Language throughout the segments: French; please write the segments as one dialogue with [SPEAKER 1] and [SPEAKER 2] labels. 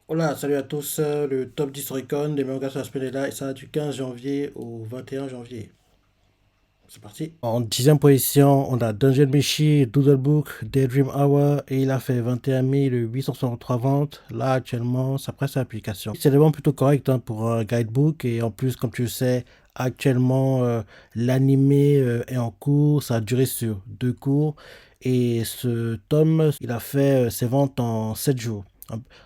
[SPEAKER 1] Hola, salut à tous. Le top 10 Oricon des mangas sur la semaine est là et ça va du 15 janvier au 21 janvier. C'est parti. En dixième position, on a Dungeon Meshi, Doodle Book, Daydream Hour et il a fait 21 863 ventes. Là, actuellement, ça presse l'application. C'est vraiment plutôt correct pour un guidebook et en plus, comme tu le sais, actuellement, l'animé est en cours. Ça a duré sur deux cours et ce tome, il a fait ses ventes en 7 jours.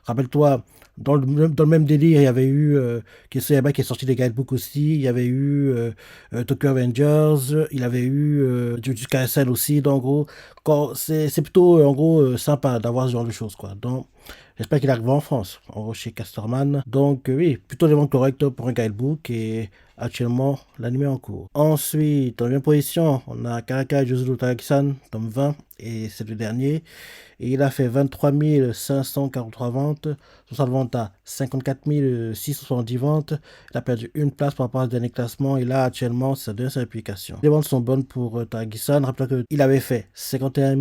[SPEAKER 1] Rappelle-toi, dans le même délire, il y avait eu Kisoyama qui est sorti des guidebooks aussi. Il y avait eu Tokyo Avengers. Il avait eu Jujutsu Kaisen aussi. Donc, en gros, c'est plutôt en gros sympa d'avoir ce genre de choses, quoi. Donc, j'espère qu'il arrivera en France, en gros, chez Casterman. Donc, oui, plutôt des ventes correctes pour un guidebook et actuellement, l'anime est en cours. Ensuite, en deuxième position, on a Karaka Juzuru Taiki-san, tome 20, et c'est le dernier. Et il a fait 23 543 ventes, son vente à 54 670 ventes. Il a perdu une place par rapport à ce dernier classement. Et là, actuellement, c'est sa deuxième application. Les ventes sont bonnes pour Tagisan. Rappelez qu'il avait fait 51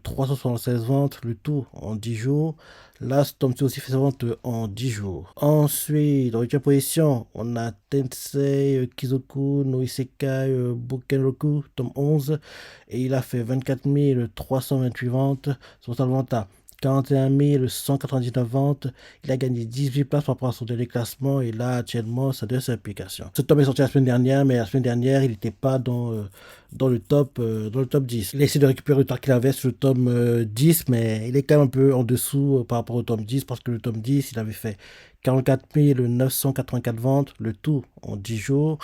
[SPEAKER 1] 376 ventes, le tout en 10 jours. Là, ce tome aussi fait sa vente en 10 jours. Ensuite, dans la position, on a Tensei Kizoku no Isekai Bokenroku, tome 11. Et il a fait 24 328 ventes. Son total vente à 41 199 ventes. Il a gagné 18 places par rapport à son dernier classement. Et là, actuellement, ça donne sa application. Ce tome est sorti la semaine dernière, mais la semaine dernière, il n'était pas dans le top 10. Il a essayé de récupérer le temps qu'il avait sur le tome 10, mais il est quand même un peu en dessous par rapport au tome 10, parce que le tome 10, il avait fait 44 984 ventes, le tout en 10 jours.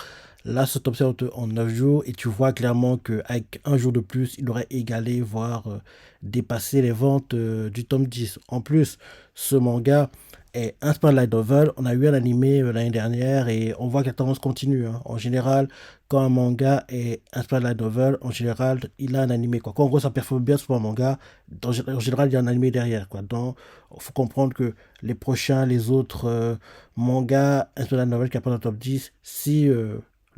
[SPEAKER 1] Là, ce top 7 en 9 jours, et tu vois clairement qu'avec un jour de plus, il aurait égalé, voire dépassé les ventes du tome 10. En plus, ce manga est inspiré de light novel. On a eu un animé l'année dernière et on voit que la tendance continue, hein. En général, quand un manga est inspiré de light novel, en général, il a un animé, quoi. Quand en gros ça performe bien sur un manga, en général, il y a un animé derrière, quoi. Donc, il faut comprendre que les autres mangas inspirés de light novel qui appartiennent au top 10, si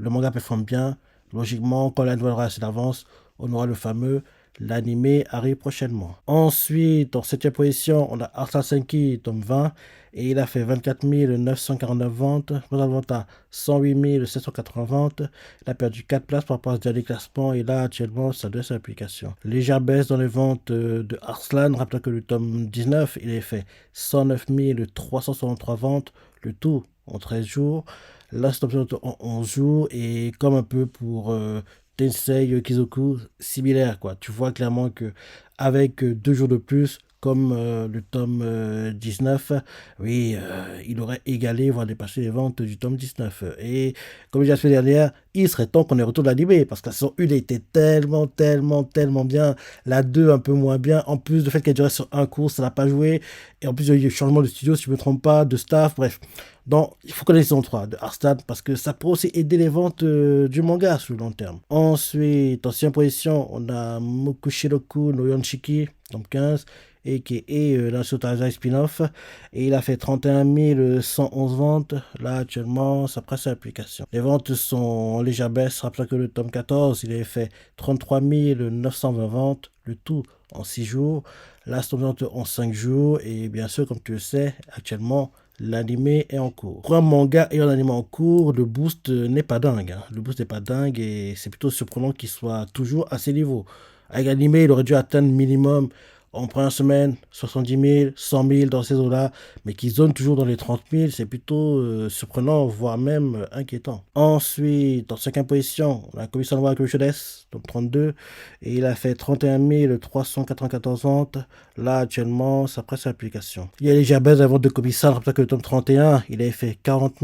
[SPEAKER 1] le manga performe bien, logiquement, quand la nouvelle aura assez d'avance, on aura le fameux l'animé arrive prochainement. Ensuite, en septième position, on a Arsène Senki, tome 20, et il a fait 24 949 ventes, total vente à 108 780 ventes. Il a perdu 4 places par rapport à ce dernier classement, et là, actuellement, ça doit être sa application. Légère baisse dans les ventes de Arslan, rappelons que le tome 19, il a fait 109 363 ventes, le tout en 13 jours. Là, c'est en 11 jours, et comme un peu pour Tensei Kizoku, similaire, quoi. Tu vois clairement que avec 2 jours de plus, comme le tome 19, oui, il aurait égalé, voire dépassé les ventes du tome 19. Et comme je l'ai dit la semaine dernière, il serait temps qu'on ait retour de l'animé, parce que la saison 1 était tellement, tellement, tellement bien. La 2 un peu moins bien. En plus, le fait qu'elle durait sur un cours, ça n'a pas joué. Et en plus, il y a eu un changement de studio, si je ne me trompe pas, de staff, bref. Donc, il faut connaître la saison 3 de Hearthstone parce que ça pourrait aussi aider les ventes du manga sur le long terme. Ensuite, en 6 position, on a Mokushiroku no Yonshiki, tome 15, et qui est la Taizai spin-off. Et il a fait 31 111 ventes. Là, actuellement, ça presse l'application. Les ventes sont en légère baisse. Rappelez que le tome 14, il avait fait 33 920 ventes, le tout en 6 jours. Là, c'est en 5 jours. Et bien sûr, comme tu le sais, actuellement, l'animé est en cours. Pour un manga et un anime en cours, le boost n'est pas dingue, hein. Le boost n'est pas dingue et c'est plutôt surprenant qu'il soit toujours à ces niveaux. Avec l'animé, il aurait dû atteindre minimum en première semaine 70 000, 100 000 dans ces eaux-là, mais qui zone toujours dans les 30 000, c'est plutôt surprenant, voire même inquiétant. Ensuite, en cinquième position, on a Komi-san wa Kuroshō donc 32, et il a fait 31 394 ventes. Là, actuellement, ça presse l'application. Il y a les Jabez avant de Komi-san, rappelez que le tome 31, il avait fait 40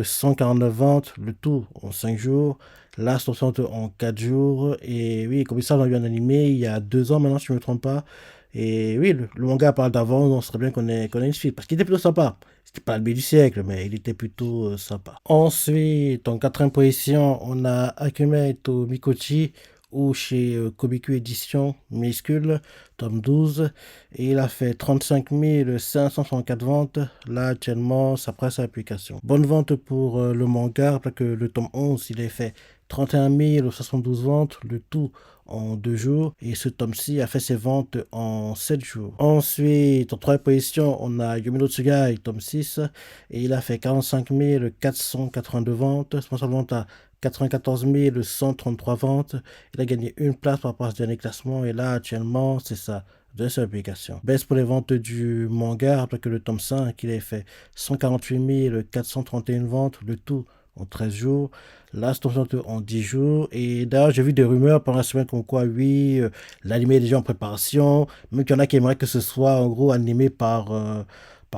[SPEAKER 1] 149 ventes, le tout en 5 jours. Là, c'est en 4 jours. Et oui, Komi-san a eu un animé il y a 2 ans maintenant, si je ne me trompe pas. Et oui, le manga parle d'avant, on serait bien qu'on ait une suite. Parce qu'il était plutôt sympa. C'était pas le but du siècle, mais il était plutôt sympa. Ensuite, en quatrième position, on a Akime to Mikochi ou chez Komiku Édition minuscule, tome 12, et il a fait 35 564 ventes. Là, actuellement, ça presse à l'application. Bonne vente pour le manga, parce que le tome 11, il a fait 31 072 ventes, le tout en 2 jours, et ce tome-ci a fait ses ventes en 7 jours. Ensuite, en troisième position, on a Yumi no Tsugai, tome 6, et il a fait 45 482 ventes, responsable à 94 133 ventes. Il a gagné une place par rapport à ce dernier classement, et là, actuellement, c'est ça, de cette publication. Baisse pour les ventes du manga, après que le tome 5, il a fait 148 431 ventes, le tout en 13 jours. Là, c'est en 10 jours. Et d'ailleurs, j'ai vu des rumeurs pendant la semaine comme quoi, oui, l'animé est déjà en préparation. Même qu'il y en a qui aimeraient que ce soit, en gros, animé par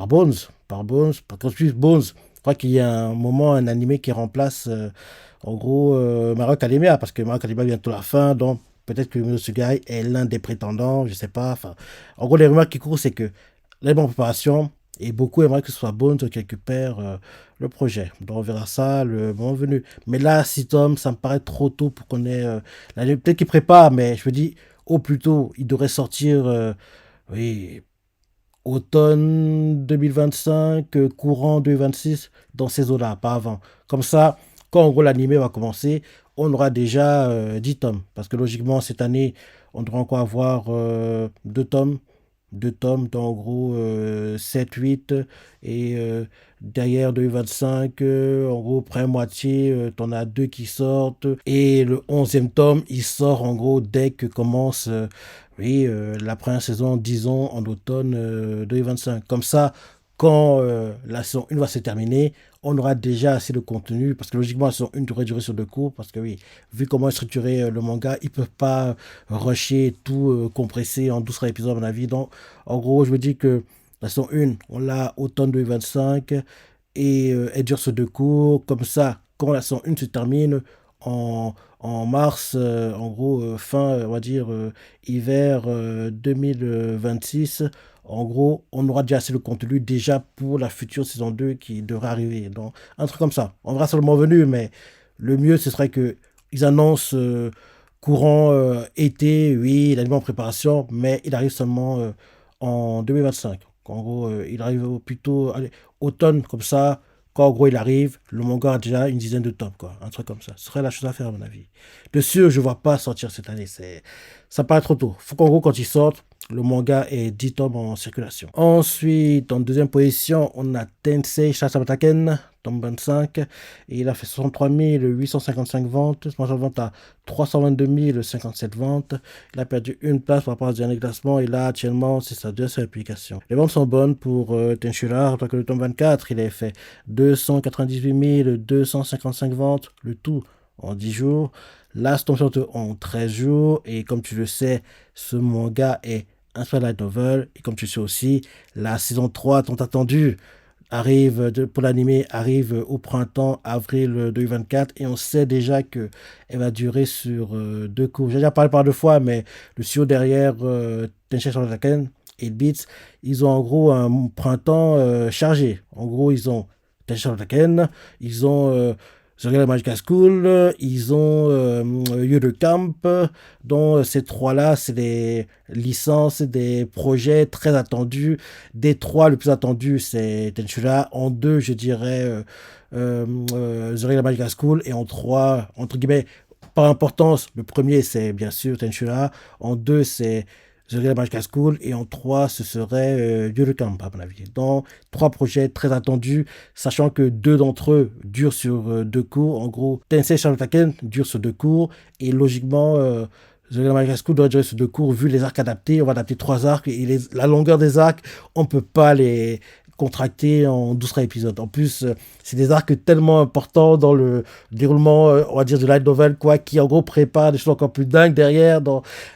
[SPEAKER 1] Bones. Par Bones. Par contre, plus Bones. Je crois qu'il y a un moment, un animé qui remplace, en gros, My Hero Academia. Parce que My Hero Academia est bientôt la fin. Donc, peut-être que Monosugai est l'un des prétendants. Je sais pas. Enfin, en gros, les rumeurs qui courent, c'est que les bonnes préparations. Et beaucoup aimeraient que ce soit Bones qui récupère le projet. Donc on verra ça le moment venu. Mais là, 6 tomes, ça me paraît trop tôt pour qu'on ait... peut-être qu'il prépare, mais je me dis, au plus tôt, il devrait sortir, oui, automne 2025, courant 2026, dans ces eaux-là, pas avant. Comme ça, quand en gros l'animé va commencer, on aura déjà 10 tomes. Parce que logiquement, cette année, on devrait encore avoir 2 tomes. 2 tomes, donc en gros 7, 8. Et derrière 2025, en gros, près moitié, t'en as 2 qui sortent. Et le 11e tome, il sort en gros dès que commence oui, la première saison, disons, en automne 2025. Comme ça, quand la saison 1 va se terminer, on aura déjà assez de contenu. Parce que logiquement, la saison 1 devrait durer sur 2 cours. Parce que oui, vu comment est structuré le manga, ils ne peuvent pas rusher tout compresser en 12 épisodes, à mon avis. Donc, en gros, je me dis que la saison 1, on l'a automne 2025 et elle dure sur 2 cours. Comme ça, quand la saison 1 se termine en mars, en gros, fin, on va dire, hiver 2026, en gros, on aura déjà assez de contenu déjà pour la future saison 2 qui devrait arriver. Donc, un truc comme ça. On verra seulement venu, mais le mieux, ce serait que ils annoncent courant été, oui, l'anime en préparation, mais il arrive seulement en 2025. En gros, il arrive plutôt allez, automne, comme ça. Quand en gros il arrive, le manga a déjà une dizaine de tomes, quoi. Un truc comme ça. Ce serait la chose à faire, à mon avis. De sûr, je ne vois pas sortir cette année. Ça paraît trop tôt. Faut qu'en gros, quand il sorte, le manga ait 10 tomes en circulation. Ensuite, en deuxième position, on a Tensei Shasabataken, tome 25. Et il a fait 63 855 ventes. Se vente à 322 057 ventes. Il a perdu une place par rapport à ce dernier classement. Et là, actuellement, c'est sa deuxième publication. Les ventes sont bonnes pour Tenshura. Tant que le tome 24, il a fait 298 255 ventes. Le tout en 10 jours. Là, c'est en 13 jours. Et comme tu le sais, ce manga est un seul light novel. Et comme tu sais aussi, la saison 3 tant attendue pour l'anime arrive au printemps, avril 2024. Et on sait déjà qu'elle va durer sur 2 cours. J'ai déjà parlé par 2 fois, mais le studio derrière Tensei Shoujoken et Beats, ils ont en gros un printemps chargé. En gros, ils ont Tensei Shoujoken, ils ont The Real Magical School, ils ont Yuru Camp, dont ces 3-là, c'est des licences, des projets très attendus. Des 3, le plus attendu, c'est Tenshura. En 2, je dirais The Real Magical School. Et en 3, entre guillemets, par importance, le premier, c'est bien sûr Tenshura. En 2, c'est The Real Magical School. Et en 3, ce serait Yuru Camp, à mon avis. Donc, 3 projets très attendus, sachant que 2 d'entre eux durent sur 2 cours. En gros, Tensei Shoujoken dure sur 2 cours. Et logiquement, The Real Magical School doit durer sur 2 cours. Vu les arcs adaptés, on va adapter 3 arcs. Et la longueur des arcs, on ne peut pas les contracter en 12 épisodes. En plus, c'est des arcs tellement importants dans le déroulement, on va dire, de light novel, quoi, qui en gros prépare des choses encore plus dingues derrière.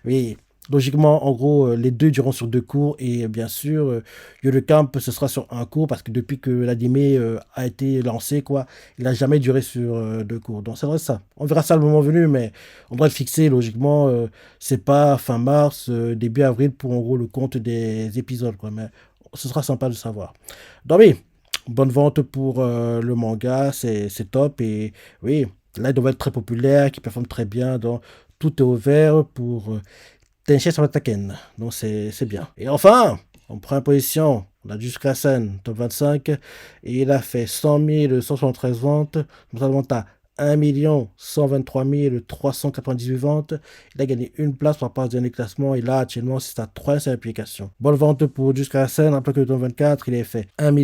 [SPEAKER 1] Oui, logiquement, en gros, les 2 dureront sur 2 cours. Et bien sûr, Yuri Camp, ce sera sur 1 cours parce que depuis que l'animé a été lancé, quoi, il n'a jamais duré sur 2 cours. Donc, c'est vrai ça. On verra ça le moment venu, mais on doit le fixer. Logiquement, c'est pas fin mars, début avril pour en gros le compte des épisodes, quoi. Mais ce sera sympa de savoir. Donc, oui, bonne vente pour le manga, c'est top. Et oui, là, il doit être très populaire, qui performe très bien. Donc, tout est ouvert pour Tenchi Sabataken. Donc c'est bien. Et enfin, en première position, on a jusqu'à scène, top 25, et il a fait 100 173 ventes. Nous à 1 123 398 ventes. Il a gagné une place par rapport au dernier classement. Et là, actuellement, c'est sa troisième application. Bonne vente pour jusqu'à la scène. Après que le top 24, il a fait 1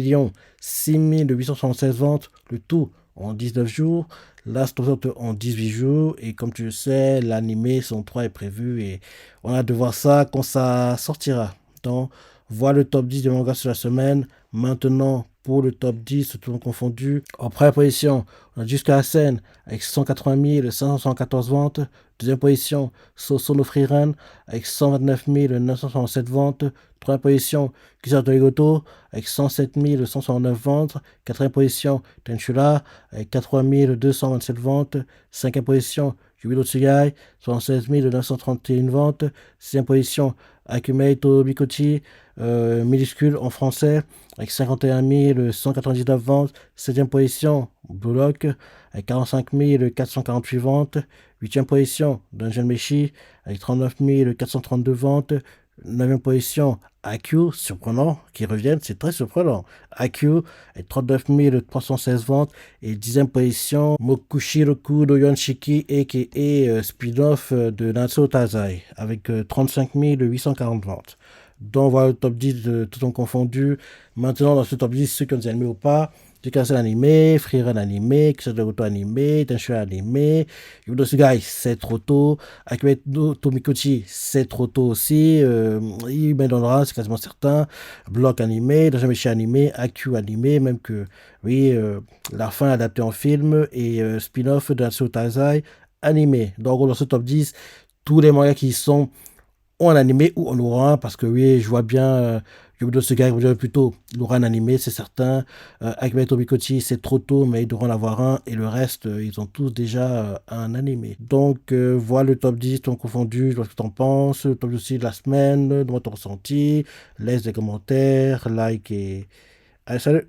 [SPEAKER 1] 6 876 ventes. Le tout en 19 jours. Last of Us en 18 jours. Et comme tu le sais, l'animé son 3 est prévu. Et on a de voir ça quand ça sortira. Donc, voilà le top 10 des mangas sur la semaine. Maintenant, pour le top 10, tout le monde confondu. En première position, on a jusqu'à la scène avec 180 514 ventes. Deuxième position, Soso no Freerun avec 129 967 ventes. Troisième position, Kizato Ligoto avec 107 169 ventes. Quatrième position, Tenchula avec 80 227 ventes. Cinquième position, Jubilo Tsugai, 76 931 ventes. Sixième position, Akumeito Bikochi, minuscule en français, avec 51 199 ventes. Septième position, Blue Lock, avec 45 448 ventes. Huitième position, Dungeon Meshi, avec 39 432 ventes. Neuvième position, AQ, surprenant, qui reviennent, c'est très surprenant. AQ, avec 39 316 ventes. Et dixième position, Mokushiroku no Yonshiki, a.k.a. spin-off de Natsu Tazai, avec 35 840 ventes. Donc voilà le top 10 de tout en confondu. Maintenant, dans ce top 10, ceux qui ont des animés ou pas, Jikase animé, Frieren animé, Kisadogoto animé, Tenshu animé, Yudo Sugai, c'est trop tôt, Akime Tomikochi, c'est trop tôt aussi, il me donnera, c'est quasiment certain, Block animé, Dajameshi animé, AQ animé, même que, oui, la fin adaptée en film, et spin-off de Natsu Taizai animé. Donc dans ce top 10, tous les mangas qui sont ou en animé ou en aura, parce que oui, je vois bien Yobido Sugai revient plutôt, il aura un animé, c'est certain. Akime Tomikochi, c'est trop tôt, mais ils devront en avoir un, et le reste, ils ont tous déjà un animé. Donc, voilà le top 10, ton confondu, je vois ce que t'en penses, le top 10 de la semaine, donne ton ressenti, laisse des commentaires, like et... Allez, salut!